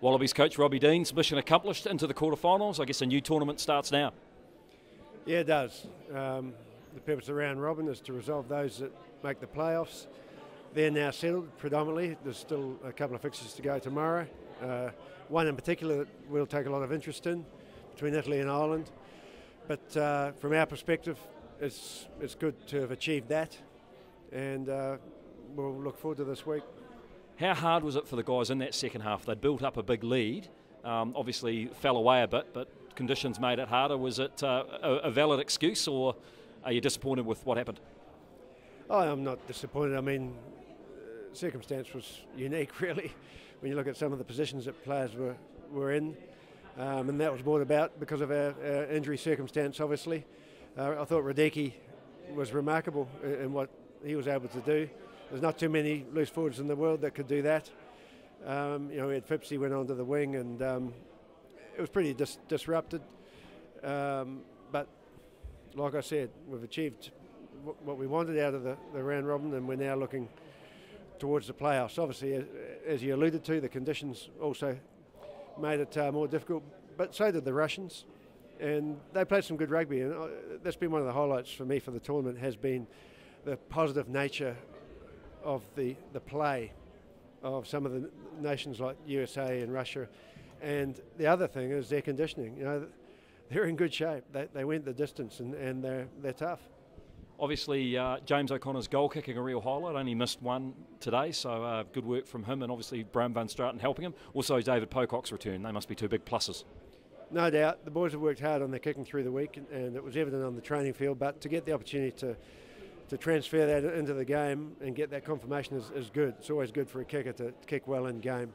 Wallabies coach Robbie Deans, mission accomplished into the quarterfinals. I guess a new tournament starts now. Yeah, it does. The purpose of round robin is to resolve those that make the playoffs. They're now settled predominantly. There's still a couple of fixtures to go tomorrow. One in particular that we'll take a lot of interest in, between Italy and Ireland. But from our perspective, it's good to have achieved that, and we'll look forward to this week. How hard was it for the guys in that second half? They'd built up a big lead, obviously fell away a bit, but conditions made it harder. Was it a valid excuse, or are you disappointed with what happened? Oh, I'm not disappointed. I mean, circumstance was unique, really, when you look at some of the positions that players were in, and that was brought about because of our injury circumstance, obviously. I thought Radicki was remarkable in what he was able to do. There's not too many loose forwards in the world that could do that. We had Phipsy went onto the wing, and it was pretty disrupted. But like I said, we've achieved what we wanted out of the round robin, and we're now looking towards the playoffs. Obviously, as you alluded to, the conditions also made it more difficult, but so did the Russians. And they played some good rugby, and that's been one of the highlights for me for the tournament, has been the positive nature of the play of some of the nations like USA and Russia. And the other thing is their conditioning. They're in good shape. They went the distance, and they're tough. Obviously, James O'Connor's goal kicking a real highlight. Only missed one today, so good work from him, and obviously Bram van Straten helping him. Also David Pocock's return. They must be two big pluses. No doubt. The boys have worked hard on their kicking through the week, and it was evident on the training field, but to get the opportunity to transfer that into the game and get that confirmation is good. It's always good for a kicker to kick well in game.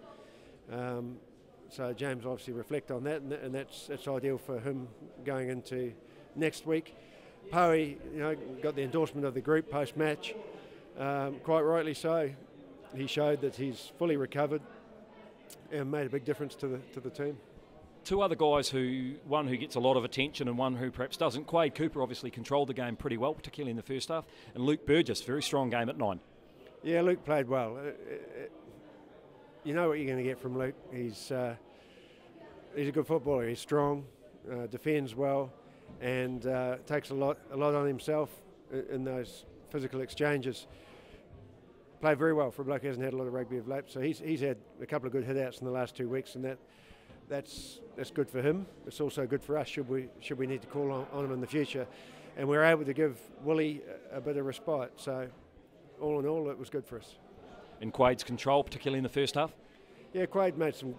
So James obviously reflect on that, and that's ideal for him going into next week. Poe, got the endorsement of the group post-match, quite rightly so. He showed that he's fully recovered and made a big difference to the team. Two other guys, one who gets a lot of attention and one who perhaps doesn't. Quade Cooper obviously controlled the game pretty well, particularly in the first half, and Luke Burgess, very strong game at 9. Yeah, Luke played well. You know what you're going to get from Luke. He's a good footballer. He's strong, defends well, and takes a lot on himself in those physical exchanges. Played very well for a bloke who hasn't had a lot of rugby of late. So he's had a couple of good hit-outs in the last 2 weeks, and that's good for him. It's also good for us should we need to call on him in the future. And we're able to give Willie a bit of respite. So all in all, it was good for us. In Quade's control, particularly in the first half? Yeah, Quade made some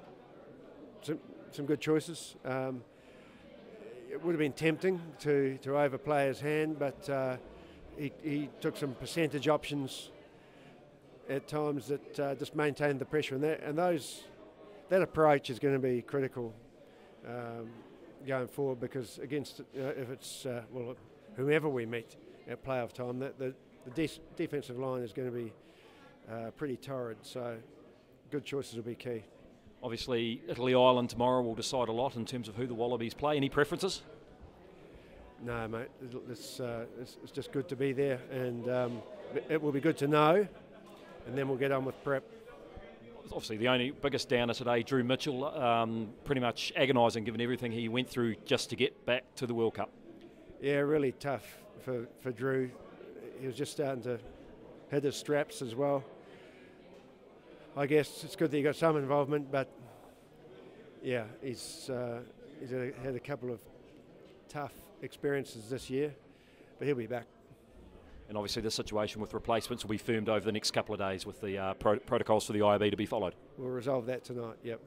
good choices. It would have been tempting to overplay his hand, but he took some percentage options at times that just maintained the pressure, and that approach is going to be critical going forward, because against if it's whomever we meet at playoff time, the defensive line is going to be pretty torrid. So good choices will be key. Obviously, Italy-Ireland tomorrow will decide a lot in terms of who the Wallabies play. Any preferences? No, mate. It's just good to be there, and it will be good to know, and then we'll get on with prep. Obviously, the only biggest downer today, Drew Mitchell, pretty much agonising given everything he went through just to get back to the World Cup. Yeah, really tough for Drew. He was just starting to hit his straps as well. I guess it's good that he got some involvement, but yeah, he's had a couple of tough experiences this year, but he'll be back. And obviously the situation with replacements will be firmed over the next couple of days with the protocols for the IRB to be followed. We'll resolve that tonight, yep.